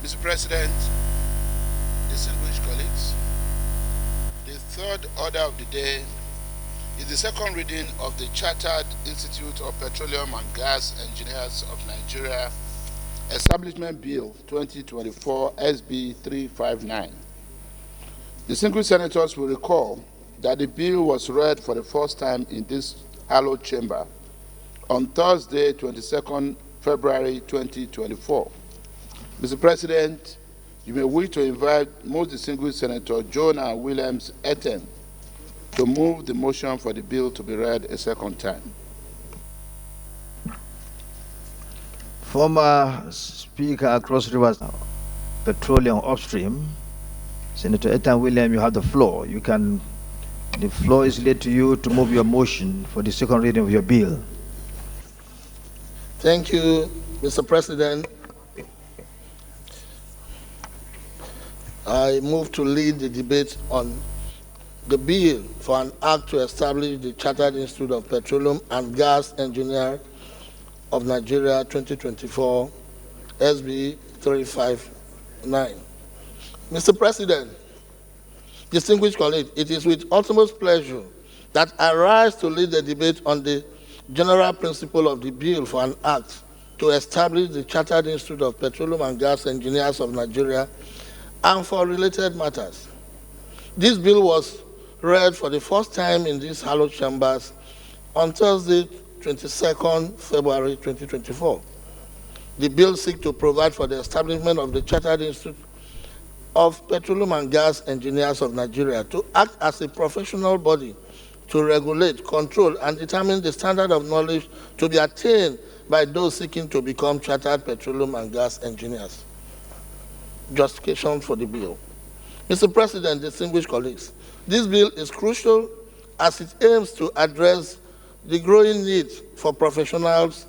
Mr. President, distinguished colleagues, the third order of the day is the second reading of the Chartered Institute of Petroleum and Gas Engineers of Nigeria Establishment Bill 2024 SB 359. Distinguished senators will recall that the bill was read for the first time in this hallowed chamber on Thursday, 22nd February 2024. Mr. President, you may wish to invite most distinguished Senator Jonah Williams Etten to move the motion for the bill to be read a second time. Former Speaker Cross Rivers Petroleum Upstream, Senator Etten Williams, you have the floor. The floor is laid to you to move your motion for the second reading of your bill. Thank you, Mr. President. I move to lead the debate on the bill for an act to establish the Chartered Institute of Petroleum and Gas Engineers of Nigeria 2024 SB 359. Mr. President, distinguished colleagues, it is with utmost pleasure that I rise to lead the debate on the general principle of the bill for an act to establish the Chartered Institute of Petroleum and Gas Engineers of Nigeria and for related matters. This bill was read for the first time in these hallowed chambers on Thursday, 22nd February 2024. The bill seeks to provide for the establishment of the Chartered Institute of Petroleum and Gas Engineers of Nigeria to act as a professional body to regulate, control, and determine the standard of knowledge to be attained by those seeking to become chartered petroleum and gas engineers. Justification for the bill. Mr. President, distinguished colleagues, this bill is crucial as it aims to address the growing need for professionals,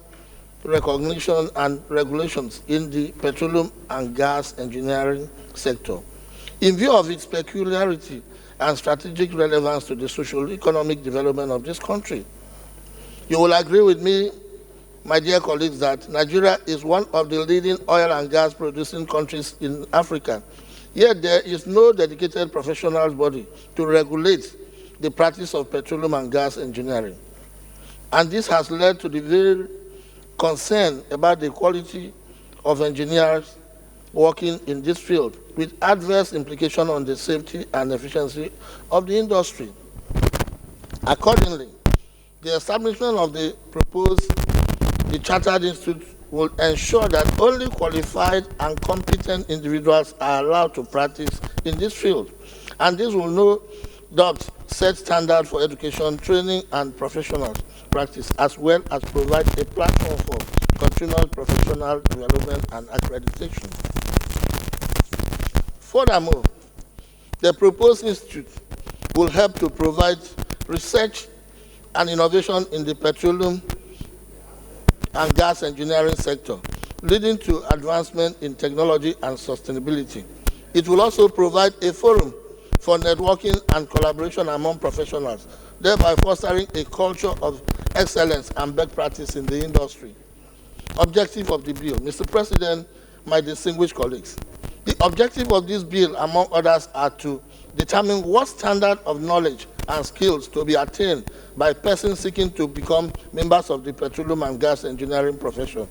recognition, and regulations in the petroleum and gas engineering sector, in view of its peculiarity and strategic relevance to the socio-economic development of this country. You will agree with me, my dear colleagues, that Nigeria is one of the leading oil and gas producing countries in Africa. Yet there is no dedicated professional body to regulate the practice of petroleum and gas engineering. And this has led to the very concern about the quality of engineers working in this field, with adverse implications on the safety and efficiency of the industry. Accordingly, the establishment of the Chartered Institute will ensure that only qualified and competent individuals are allowed to practice in this field. And this will no doubt set standards for education, training, and professional practice, as well as provide a platform for continual professional development and accreditation. Furthermore, the proposed institute will help to provide research and innovation in the petroleum and gas engineering sector, leading to advancement in technology and sustainability. It will also provide a forum for networking and collaboration among professionals, thereby fostering a culture of excellence and best practice in the industry. Objective of the bill. Mr. President, my distinguished colleagues, the objective of this bill, among others, are to determine what standard of knowledge and skills to be attained by persons seeking to become members of the petroleum and gas engineering profession,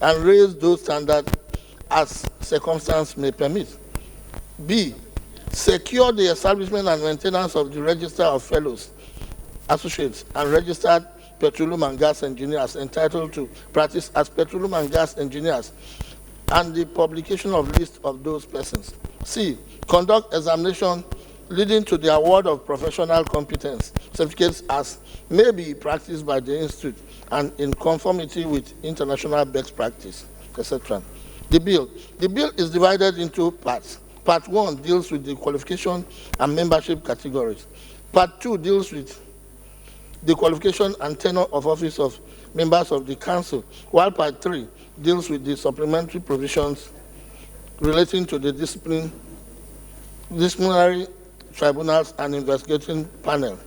and raise those standards as circumstances may permit. B, secure the establishment and maintenance of the register of fellows, associates, and registered petroleum and gas engineers entitled to practice as petroleum and gas engineers, and the publication of lists of those persons. C, conduct examination leading to the award of professional competence certificates as may be practiced by the Institute and in conformity with international best practice, etc. The bill is divided into parts. Part 1 deals with the qualification and membership categories. Part 2 deals with the qualification and tenure of office of members of the council, while Part 3 deals with the supplementary provisions relating to the disciplinary tribunals and investigating panel.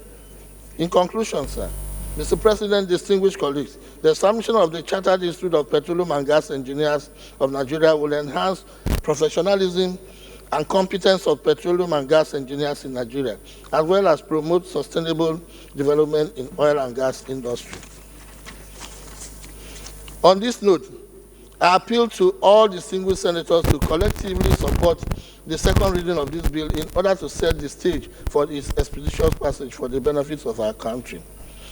In conclusion, sir, Mr. President, distinguished colleagues, the establishment of the Chartered Institute of Petroleum and Gas Engineers of Nigeria will enhance professionalism, and competence of petroleum and gas engineers in Nigeria, as well as promote sustainable development in oil and gas industry. On this note, I appeal to all distinguished senators to collectively support the second reading of this bill in order to set the stage for its expeditious passage for the benefits of our country.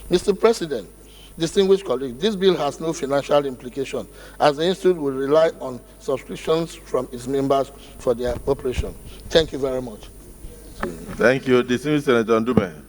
Mr. President, distinguished colleagues, this bill has no financial implication, as the Institute will rely on subscriptions from its members for their operation. Thank you very much. Thank you, distinguished Senator Ndume.